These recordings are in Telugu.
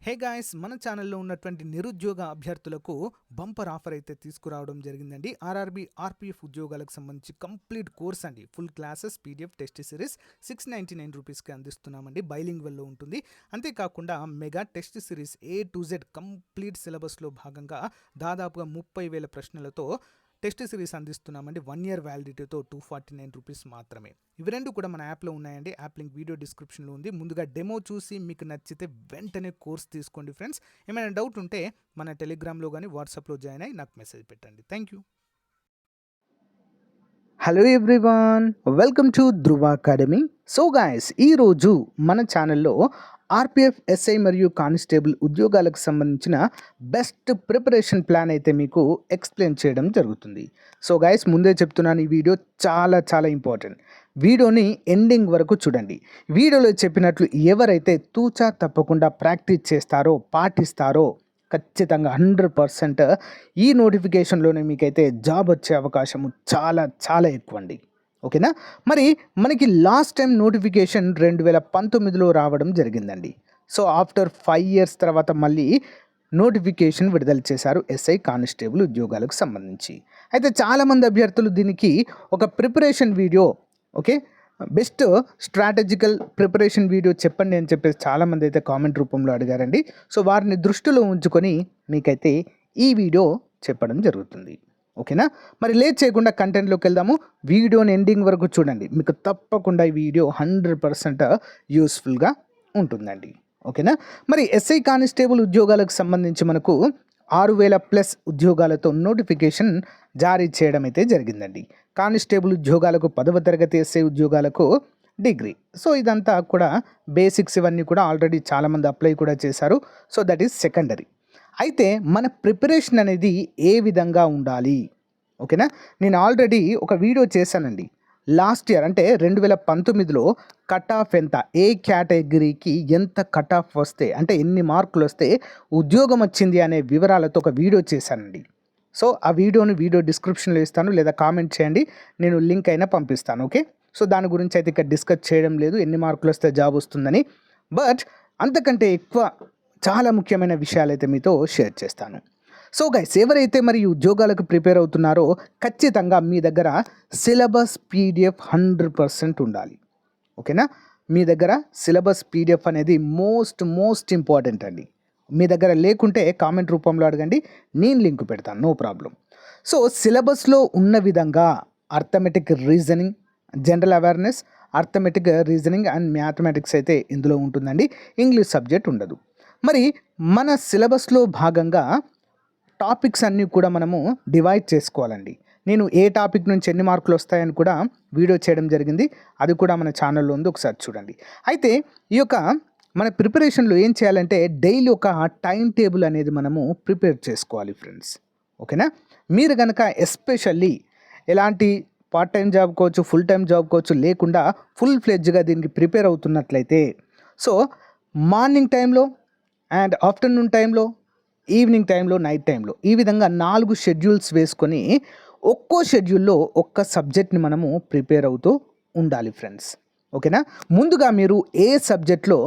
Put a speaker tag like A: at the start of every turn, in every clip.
A: హే గాయ్స్, మన ఛానల్లో ఉన్నటువంటి నిరుద్యోగ అభ్యర్థులకు బంపర్ ఆఫర్ అయితే తీసుకురావడం జరిగిందండి. ఆర్ఆర్బీ ఆర్పీఎఫ్ ఉద్యోగాలకు సంబంధించి కంప్లీట్ కోర్స్ అండి. Full classes PDF test series 699 రూపీస్కి అందిస్తున్నామండి. బైలింగ్వల్లో ఉంటుంది. అంతేకాకుండా mega test series A to Z complete సిలబస్లో భాగంగా దాదాపుగా 30,000 ప్రశ్నలతో టెస్ట్ సిరీస్ అందిస్తున్నామండి. 1 year వ్యాలిడిటీతో 249 రూపీస్ మాత్రమే. ఇవి రెండు కూడా మన యాప్లో ఉన్నాయండి. యాప్ లింక్ వీడియో డిస్క్రిప్షన్లో ఉంది. ముందుగా డెమో చూసి మీకు నచ్చితే వెంటనే కోర్స్ తీసుకోండి ఫ్రెండ్స్. ఏమైనా డౌట్ ఉంటే మన టెలిగ్రామ్లో కానీ వాట్సాప్లో జాయిన్ అయ్యి నాకు మెసేజ్ పెట్టండి. Thank you. Hello everyone, welcome to Dhruva academy. So guys, ఈరోజు మన ఛానల్లో ఆర్పిఎఫ్ ఎస్ఐ మరియు కానిస్టేబుల్ ఉద్యోగాలకు సంబంధించిన బెస్ట్ ప్రిపరేషన్ ప్లాన్ అయితే మీకు ఎక్స్ప్లెయిన్ చేయడం జరుగుతుంది. సో గాయస్, ముందే చెప్తున్నాను, ఈ వీడియో చాలా చాలా ఇంపార్టెంట్. వీడియోని ఎండింగ్ వరకు చూడండి. వీడియోలో చెప్పినట్లు ఎవరైతే తూచా తప్పకుండా ప్రాక్టీస్ చేస్తారో, పాటిస్తారో ఖచ్చితంగా 100% ఈ నోటిఫికేషన్లోనే మీకైతే జాబ్ వచ్చే అవకాశము చాలా చాలా ఎక్కువ అండి. ఓకేనా? మరి మనకి లాస్ట్ టైం నోటిఫికేషన్ 2019లో రావడం జరిగిందండి. సో ఆఫ్టర్ 5 years తర్వాత మళ్ళీ నోటిఫికేషన్ విడుదల చేశారు ఎస్ఐ కానిస్టేబుల్ ఉద్యోగాలకు సంబంధించి. అయితే చాలామంది అభ్యర్థులు దీనికి ఒక preparation video, okay, best strategical preparation video చెప్పండి అని చెప్పేసి చాలామంది అయితే కామెంట్ రూపంలో అడిగారండి. సో వారిని దృష్టిలో ఉంచుకొని మీకైతే ఈ వీడియో చెప్పడం జరుగుతుంది. ఓకేనా? మరి లేట్ చేయకుండా కంటెంట్లోకి వెళ్దాము. వీడియోని ఎండింగ్ వరకు చూడండి. మీకు తప్పకుండా ఈ వీడియో 100% యూస్ఫుల్గా ఉంటుందండి. ఓకేనా? మరి ఎస్ఐ కానిస్టేబుల్ ఉద్యోగాలకు సంబంధించి మనకు 6,000+ ఉద్యోగాలతో నోటిఫికేషన్ జారీ చేయడం అయితే జరిగిందండి. కానిస్టేబుల్ ఉద్యోగాలకు 10వ తరగతి, ఎస్ఐ ఉద్యోగాలకు డిగ్రీ. సో ఇదంతా కూడా బేసిక్స్, ఇవన్నీ కూడా ఆల్రెడీ చాలామంది అప్లై కూడా చేశారు. So that is secondary. అయితే మన ప్రిపరేషన్ అనేది ఏ విధంగా ఉండాలి? ఓకేనా? నేను ఆల్రెడీ ఒక వీడియో చేశానండి. లాస్ట్ ఇయర్ అంటే 2019లో కట్ ఆఫ్ ఎంత, ఏ కేటగిరీకి ఎంత కట్ ఆఫ్ వస్తే, అంటే ఎన్ని మార్కులు వస్తే ఉద్యోగం వచ్చింది అనే వివరాలతో ఒక వీడియో చేశానండి. సో ఆ వీడియోని వీడియో డిస్క్రిప్షన్లో ఇస్తాను, లేదా కామెంట్ చేయండి, నేను లింక్ అయినా పంపిస్తాను. ఓకే? సో దాని గురించి అయితే ఇక్కడ డిస్కస్ చేయడం లేదు, ఎన్ని మార్కులు వస్తే జాబ్ వస్తుందని. బట్ అంతకంటే ఎక్కువ చాలా ముఖ్యమైన విషయాలు అయితే మీతో షేర్ చేస్తాను. సో గైస్, ఎవరైతే మరి ఉద్యోగాలకు ప్రిపేర్ అవుతున్నారో ఖచ్చితంగా మీ దగ్గర సిలబస్ పీడిఎఫ్ 100% ఉండాలి. ఓకేనా? మీ దగ్గర సిలబస్ పీడిఎఫ్ అనేది మోస్ట్ ఇంపార్టెంట్ అండి. మీ దగ్గర లేకుంటే కామెంట్ రూపంలో అడగండి, నేను లింక్ పెడతాను, నో ప్రాబ్లం. సో సిలబస్లో ఉన్న విధంగా arithmetic, reasoning, general awareness, arithmetic, reasoning and mathematics అయితే ఇందులో ఉంటుందండి. ఇంగ్లీష్ సబ్జెక్ట్ ఉండదు. మరి మన సిలబస్లో భాగంగా టాపిక్స్ అన్నీ కూడా మనము డివైడ్ చేసుకోవాలండి. నేను ఏ టాపిక్ నుంచి ఎన్ని మార్కులు వస్తాయని కూడా వీడియో చేయడం జరిగింది, అది కూడా మన ఛానల్లో ఉంది, ఒకసారి చూడండి. అయితే ఈ యొక్క మన ప్రిపరేషన్లో ఏం చేయాలంటే డైలీ ఒక టైం టేబుల్ అనేది మనము ప్రిపేర్ చేసుకోవాలి ఫ్రెండ్స్. ఓకేనా? మీరు కనుక ఎస్పెషల్లీ ఎలాంటి పార్ట్ టైం జాబ్ కావచ్చు, ఫుల్ టైం జాబ్ కావచ్చు లేకుండా ఫుల్ ఫ్లెడ్జ్గా దీనికి ప్రిపేర్ అవుతున్నట్లయితే, సో మార్నింగ్ టైంలో అండ్ ఆఫ్టర్నూన్ టైంలో, ఈవినింగ్ టైంలో, నైట్ టైంలో, ఈ విధంగా 4 షెడ్యూల్స్ వేసుకొని ఒక్కో షెడ్యూల్లో ఒక్క సబ్జెక్ట్ని మనము ప్రిపేర్ అవుతూ ఉండాలి ఫ్రెండ్స్. ఓకేనా? ముందుగా మీరు ఏ సబ్జెక్ట్లో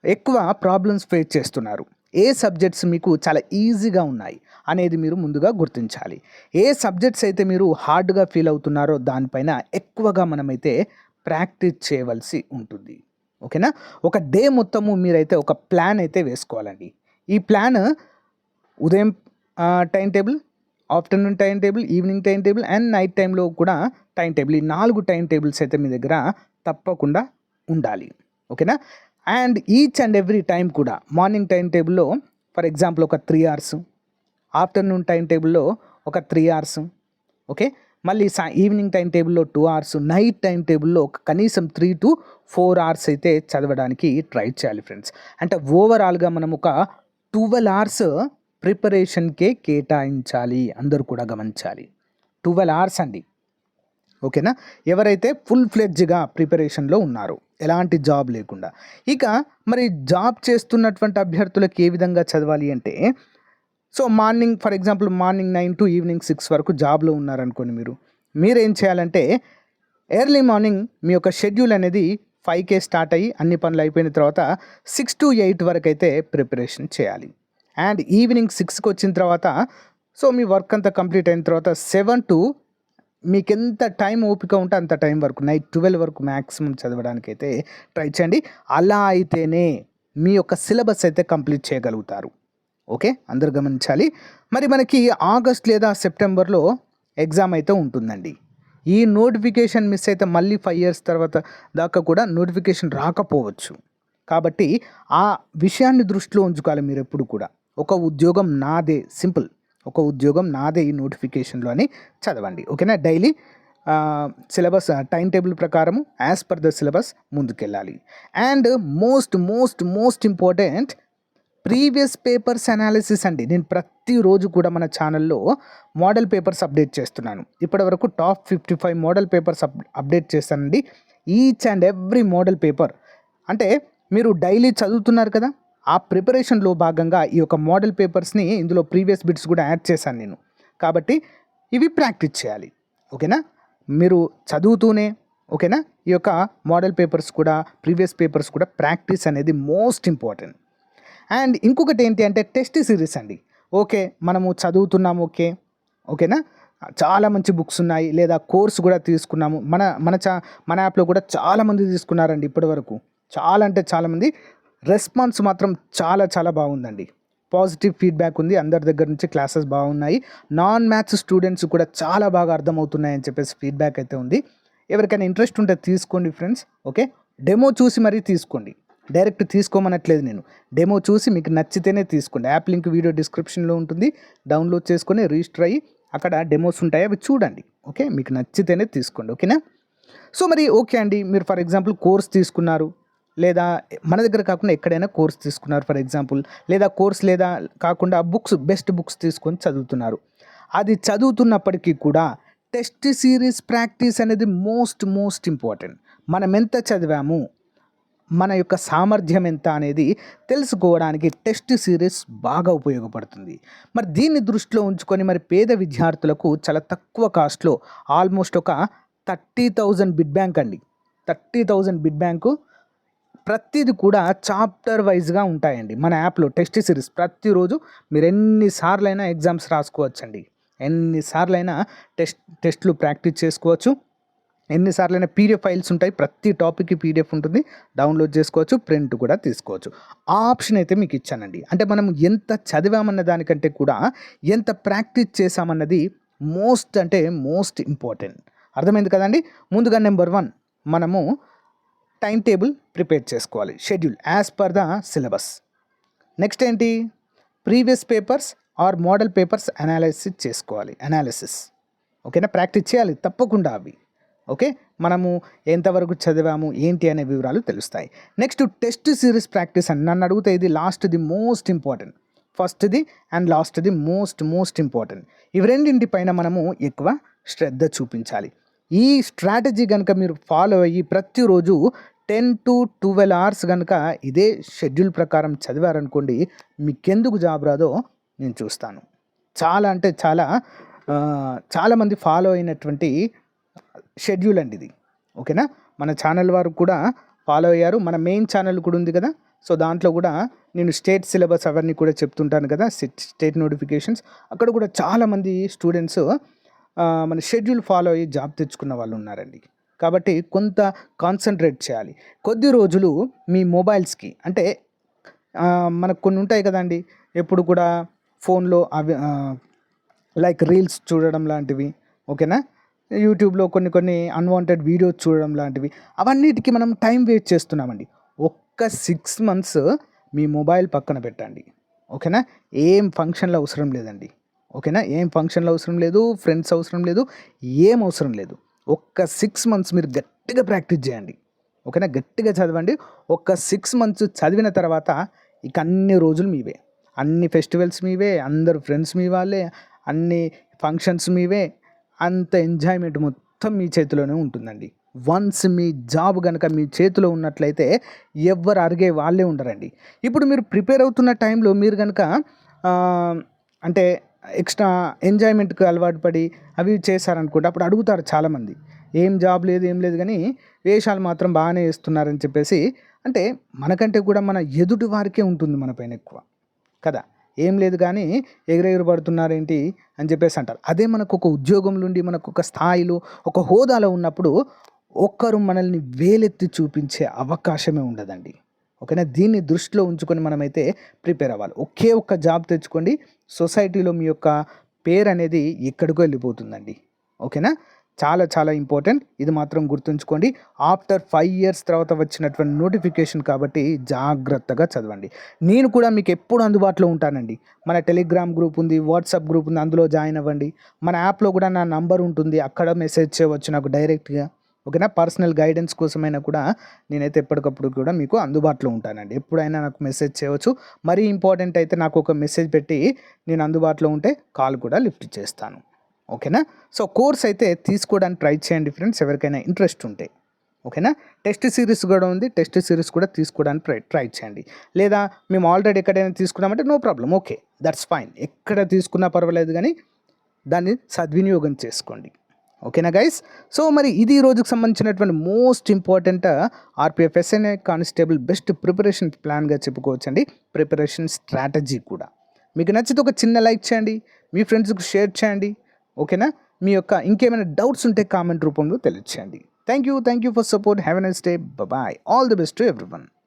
A: ఎక్కువ ప్రాబ్లమ్స్ ఫేస్ చేస్తున్నారు, ఏ సబ్జెక్ట్స్ మీకు చాలా ఈజీగా ఉన్నాయి అనేది మీరు ముందుగా గుర్తించాలి. ఏ సబ్జెక్ట్స్ అయితే మీరు హార్డ్గా ఫీల్ అవుతున్నారో దానిపైన ఎక్కువగా మనమైతే ప్రాక్టీస్ చేయవలసి ఉంటుంది. ఓకేనా? ఒక డే మొత్తము మీరైతే ఒక ప్లాన్ అయితే వేసుకోవాలండి. ఈ ప్లాన్ ఉదయం time table, afternoon time table, evening time table and night టైంలో కూడా టైం టేబుల్, ఈ 4 టైం టేబుల్స్ అయితే మీ దగ్గర తప్పకుండా ఉండాలి. ఓకేనా? And each and every time కూడా మార్నింగ్ టైం టేబుల్లో ఫర్ ఎగ్జాంపుల్ ఒక 3 hours, ఆఫ్టర్నూన్ టైం టేబుల్లో ఒక 3 hours, ఓకే, మళ్ళీ ఈవినింగ్ టైం టేబుల్లో 2 hours, నైట్ టైం టేబుల్లో ఒక కనీసం 3 to 4 hours అయితే చదవడానికి ట్రై చేయాలి ఫ్రెండ్స్. అంటే ఓవరాల్గా మనం ఒక 12 hours ప్రిపరేషన్కే కేటాయించాలి. అందరూ కూడా గమనించాలి, 12 hours అండి. ఓకేనా? ఎవరైతే ఫుల్ ఫ్లెడ్జ్గా ప్రిపరేషన్లో ఉన్నారో, ఎలాంటి జాబ్ లేకుండా. ఇక మరి జాబ్ చేస్తున్నటువంటి అభ్యర్థులకు ఏ విధంగా చదవాలి అంటే, so morning for example morning 9 to evening 6 వరకు జాబ్లో ఉన్నారనుకోండి, మీరేం చేయాలంటే ఎర్లీ మార్నింగ్ మీ యొక్క షెడ్యూల్ అనేది 5కే స్టార్ట్ అయ్యి అన్ని పనులు అయిపోయిన తర్వాత 6 to 8 వరకు అయితే ప్రిపరేషన్ చేయాలి. అండ్ ఈవినింగ్ 6కి వచ్చిన తర్వాత సో మీ వర్క్ అంతా కంప్లీట్ అయిన తర్వాత 7 to మీకు ఎంత టైం ఓపిక ఉంటే అంత టైం వరకు నైట్ 12 వరకు మ్యాక్సిమం చదవడానికి అయితే ట్రై చేయండి. అలా అయితేనే మీ యొక్క సిలబస్ అయితే కంప్లీట్ చేయగలుగుతారు. ఓకే, అందరు గమనించాలి. మరి మనకి ఆగస్ట్ లేదా సెప్టెంబర్లో ఎగ్జామ్ అయితే ఉంటుందండి. ఈ నోటిఫికేషన్ మిస్ అయితే మళ్ళీ 5 years తర్వాత దాకా కూడా నోటిఫికేషన్ రాకపోవచ్చు. కాబట్టి ఆ విషయాన్ని దృష్టిలో ఉంచుకోవాలి మీరు ఎప్పుడు కూడా. ఒక ఉద్యోగం నాదే, సింపుల్, ఒక ఉద్యోగం నాదే ఈ నోటిఫికేషన్లో అని చదవండి. ఓకేనా, డైలీ సిలబస్ టైం టేబుల్ ప్రకారము యాజ్ పర్ ద సిలబస్ ముందుకెళ్ళాలి. And most important previous papers analysis అండి. నేను ప్రతిరోజు కూడా మన ఛానల్లో మోడల్ పేపర్స్ అప్డేట్ చేస్తున్నాను. ఇప్పటివరకు టాప్ 55 మోడల్ పేపర్స్ అప్డేట్ చేస్తానండి. Each and every model paper అంటే మీరు డైలీ చదువుతున్నారు కదా, ఆ ప్రిపరేషన్లో భాగంగా ఈ యొక్క మోడల్ పేపర్స్ని ఇందులో ప్రీవియస్ బిట్స్ కూడా యాడ్ చేశాను నేను. కాబట్టి ఇవి ప్రాక్టీస్ చేయాలి. ఓకేనా, మీరు చదువుతూనే ఓకేనా ఈ యొక్క మోడల్ పేపర్స్ కూడా ప్రీవియస్ పేపర్స్ కూడా ప్రాక్టీస్ అనేది మోస్ట్ ఇంపార్టెంట్. అండ్ ఇంకొకటి ఏంటి అంటే టెస్ట్ సిరీస్ అండి. ఓకే, మనము చదువుతున్నాము, ఓకేనా, చాలా మంచి బుక్స్ ఉన్నాయి, లేదా కోర్స్ కూడా తీసుకున్నాము. మన యాప్లో కూడా చాలామంది తీసుకున్నారండి ఇప్పటివరకు. చాలా అంటే చాలామంది. రెస్పాన్స్ మాత్రం చాలా బాగుందండి. పాజిటివ్ ఫీడ్బ్యాక్ ఉంది. అందరి దగ్గర నుంచి క్లాసెస్ బాగున్నాయి. నాన్ మ్యాథ్స్ స్టూడెంట్స్ కూడా చాలా బాగా అర్థమవుతున్నాయని చెప్పేసి ఫీడ్బ్యాక్ అయితే ఉంది. ఎవరికైనా ఇంట్రెస్ట్ ఉంటే తీసుకోండి ఫ్రెండ్స్. ఓకే, డెమో చూసి మరీ తీసుకోండి. డైరెక్ట్ తీసుకోమనట్లేదు నేను. డెమో చూసి మీకు నచ్చితేనే తీసుకోండి. యాప్ లింక్ వీడియో డిస్క్రిప్షన్లో ఉంటుంది. డౌన్లోడ్ చేసుకొని రిజిస్టర్ అయ్యి అక్కడ డెమోస్ ఉంటాయి, అవి చూడండి. ఓకే, మీకు నచ్చితేనే తీసుకోండి. ఓకేనా, సో మరి ఓకే అండి, మీరు ఫర్ ఎగ్జాంపుల్ కోర్స్ తీసుకున్నారు, లేదా మన దగ్గర కాకుండా ఎక్కడైనా కోర్స్ తీసుకున్నారు ఫర్ ఎగ్జాంపుల్, లేదా కోర్స్ లేదా కాకుండా బెస్ట్ బుక్స్ తీసుకొని చదువుతున్నారు. అది చదువుతున్నప్పటికీ కూడా టెస్ట్ సిరీస్ ప్రాక్టీస్ అనేది మోస్ట్ ఇంపార్టెంట్. మనం ఎంత చదివాము, మన యొక్క సామర్థ్యం ఎంత అనేది తెలుసుకోవడానికి టెస్ట్ సిరీస్ బాగా ఉపయోగపడుతుంది. మరి దీన్ని దృష్టిలో ఉంచుకొని మరి పేద విద్యార్థులకు చాలా తక్కువ కాస్ట్లో ఆల్మోస్ట్ ఒక 30,000 బిడ్ బ్యాంక్ అండి. 30,000 బిడ్ బ్యాంకు ప్రతిది కూడా చాప్టర్ వైజ్గా ఉంటాయండి మన యాప్లో. టెస్ట్ సిరీస్ ప్రతిరోజు మీరు ఎన్నిసార్లైనా ఎగ్జామ్స్ రాసుకోవచ్చండి. ఎన్నిసార్లైనా టెస్ట్లు ప్రాక్టీస్ చేసుకోవచ్చు. ఎన్నిసార్లైనా పీడిఎఫ్ ఫైల్స్ ఉంటాయి. ప్రతి టాపిక్కి పీడిఎఫ్ ఉంటుంది, డౌన్లోడ్ చేసుకోవచ్చు, ప్రింట్ కూడా తీసుకోవచ్చు. ఆ ఆప్షన్ అయితే మీకు ఇచ్చానండి. అంటే మనం ఎంత చదివామన్న దానికంటే కూడా ఎంత ప్రాక్టీస్ చేసామన్నది మోస్ట్ ఇంపార్టెంట్. అర్థమైంది కదండి. ముందుగా నెంబర్ 1 మనము టైం టేబుల్ ప్రిపేర్ చేసుకోవాలి, schedule as per the syllabus. Next ఏంటి, previous papers or model papers analysis. ఓకేనా, ప్రాక్టీస్ చేయాలి తప్పకుండా అవి. ఓకే, మనము ఎంతవరకు చదివాము ఏంటి అనే వివరాలు తెలుస్తాయి. నెక్స్ట్ టెస్ట్ సిరీస్ ప్రాక్టీస్ అని నన్ను అడిగితే ఇది లాస్ట్ది మోస్ట్ ఇంపార్టెంట్. ఫస్ట్ది అండ్ లాస్ట్ది మోస్ట్ ఇంపార్టెంట్. ఇవి రెండింటి పైన మనము ఎక్కువ శ్రద్ధ చూపించాలి. ఈ స్ట్రాటజీ కనుక మీరు ఫాలో అయ్యి ప్రతిరోజు 10 to 12 hours కనుక ఇదే షెడ్యూల్ ప్రకారం చదివారనుకోండి, మీకెందుకు జాబ్ రాదో నేను చూస్తాను. చాలా అంటే చాలామంది ఫాలో అయినటువంటి షెడ్యూల్ అండి ఇది. ఓకేనా, మన ఛానల్ వారు కూడా ఫాలో అయ్యారు. మన మెయిన్ ఛానల్ కూడా ఉంది కదా, సో దాంట్లో కూడా నేను స్టేట్ సిలబస్ అవన్నీ కూడా చెప్తుంటాను కదా, స్టేట్ నోటిఫికేషన్స్. అక్కడ కూడా చాలామంది స్టూడెంట్స్ మన షెడ్యూల్ ఫాలో అయ్యి జాబ్ తెచ్చుకున్న వాళ్ళు ఉన్నారండి. కాబట్టి కొంత కాన్సన్ట్రేట్ చేయాలి. కొద్ది రోజులు మీ మొబైల్స్కి అంటే మనకు కొన్ని ఉంటాయి కదండి, ఎప్పుడు కూడా ఫోన్లో అవి లైక్ రీల్స్ చూడడం లాంటివి, ఓకేనా, యూట్యూబ్లో కొన్ని అన్వాంటెడ్ వీడియోస్ చూడడం లాంటివి, అవన్నిటికీ మనం టైం వేస్ట్ చేస్తున్నామండి. ఒక్క 6 months మీ మొబైల్ పక్కన పెట్టండి. ఓకేనా, ఏం ఫంక్షన్లు అవసరం లేదండి. ఓకేనా, ఏం ఫంక్షన్లు అవసరం లేదు, ఫ్రెండ్స్ అవసరం లేదు, ఏం అవసరం లేదు. ఒక్క 6 months మీరు గట్టిగా ప్రాక్టీస్ చేయండి. ఓకేనా, గట్టిగా చదవండి. ఒక్క 6 months చదివిన తర్వాత ఇక అన్ని రోజులు మీవే, అన్ని ఫెస్టివల్స్ మీవే, అందరు ఫ్రెండ్స్ మీ వాళ్ళే, అన్ని ఫంక్షన్స్ మీవే, అంత ఎంజాయ్మెంట్ మొత్తం మీ చేతిలోనే ఉంటుందండి. వన్స్ మీ జాబ్ కనుక మీ చేతిలో ఉన్నట్లయితే ఎవ్వరు అడిగే వాళ్ళే ఉండరండి. ఇప్పుడు మీరు ప్రిపేర్ అవుతున్న టైంలో మీరు కనుక అంటే ఎక్స్ట్రా ఎంజాయ్మెంట్కి అలవాటు పడి అవి చేశారనుకోండి, అప్పుడు అడుగుతారు చాలామంది, ఏం జాబ్ లేదు ఏం లేదు కానీ వేషాలు మాత్రం బాగానే వేస్తున్నారని చెప్పేసి, అంటే మనకంటే కూడా మన ఎదుటి వారికే ఉంటుంది మన పైన ఎక్కువ కదా. ఏం లేదు కానీ ఎగిరెగిరి పడుతున్నారేంటి అని చెప్పేసి అంటారు. అదే మనకు ఒక ఉద్యోగం నుండి మనకు ఒక స్థాయిలో ఒక హోదాలో ఉన్నప్పుడు ఒక్కరు మనల్ని వేలెత్తి చూపించే అవకాశమే ఉండదండి. ఓకేనా, దీన్ని దృష్టిలో ఉంచుకొని మనమైతే ప్రిపేర్ అవ్వాలి. ఒకే ఒక్క జాబ్ తెచ్చుకోండి, సొసైటీలో మీ యొక్క పేరు అనేది ఎక్కడికో వెళ్ళిపోతుందండి. ఓకేనా, చాలా చాలా ఇంపార్టెంట్, ఇది మాత్రం గుర్తుంచుకోండి. ఆఫ్టర్ 5 years తర్వాత వచ్చినటువంటి నోటిఫికేషన్ కాబట్టి జాగ్రత్తగా చదవండి. నేను కూడా మీకు ఎప్పుడు అందుబాటులో ఉంటానండి. మన టెలిగ్రామ్ గ్రూప్ ఉంది, వాట్సాప్ గ్రూప్ ఉంది, అందులో జాయిన్ అవ్వండి. మన యాప్లో కూడా నా నంబర్ ఉంటుంది, అక్కడ మెసేజ్ చేయవచ్చు నాకు డైరెక్ట్గా. ఓకేనా, పర్సనల్ గైడెన్స్ కోసమైనా కూడా నేనైతే ఎప్పటికప్పుడు కూడా మీకు అందుబాటులో ఉంటానండి. ఎప్పుడైనా నాకు మెసేజ్ చేయవచ్చు. మరీ ఇంపార్టెంట్ అయితే నాకు ఒక మెసేజ్ పెట్టి నేను అందుబాటులో ఉంటే కాల్ కూడా లిఫ్ట్ చేస్తాను. ఓకేనా, సో కోర్స్ అయితే తీసుకోవడానికి ట్రై చేయండి ఫ్రెండ్స్, ఎవరికైనా ఇంట్రెస్ట్ ఉంటే. ఓకేనా, టెస్ట్ సిరీస్ కూడా ఉంది, టెస్ట్ సిరీస్ కూడా తీసుకోవడానికి ట్రై చేయండి. లేదా మేము ఆల్రెడీ ఎక్కడైనా తీసుకున్నామంటే no problem, okay, that's fine. ఎక్కడ తీసుకున్నా పర్వాలేదు కానీ దాన్ని సద్వినియోగం చేసుకోండి. ఓకేనా గైస్, సో మరి ఇది ఈ రోజుకి సంబంధించినటువంటి most important RPF SI constable best preparation ప్లాన్గా చెప్పుకోవచ్చండి, ప్రిపరేషన్ స్ట్రాటజీ కూడా. మీకు నచ్చితే ఒక చిన్న లైక్ చేయండి, మీ ఫ్రెండ్స్కి షేర్ చేయండి. ఓకేనా, మీ యొక్క ఇంకేమైనా డౌట్స్ ఉంటే కామెంట్ రూపంలో తెలియచేయండి. Thank you for support. Have a nice day. Bye. All the best to everyone.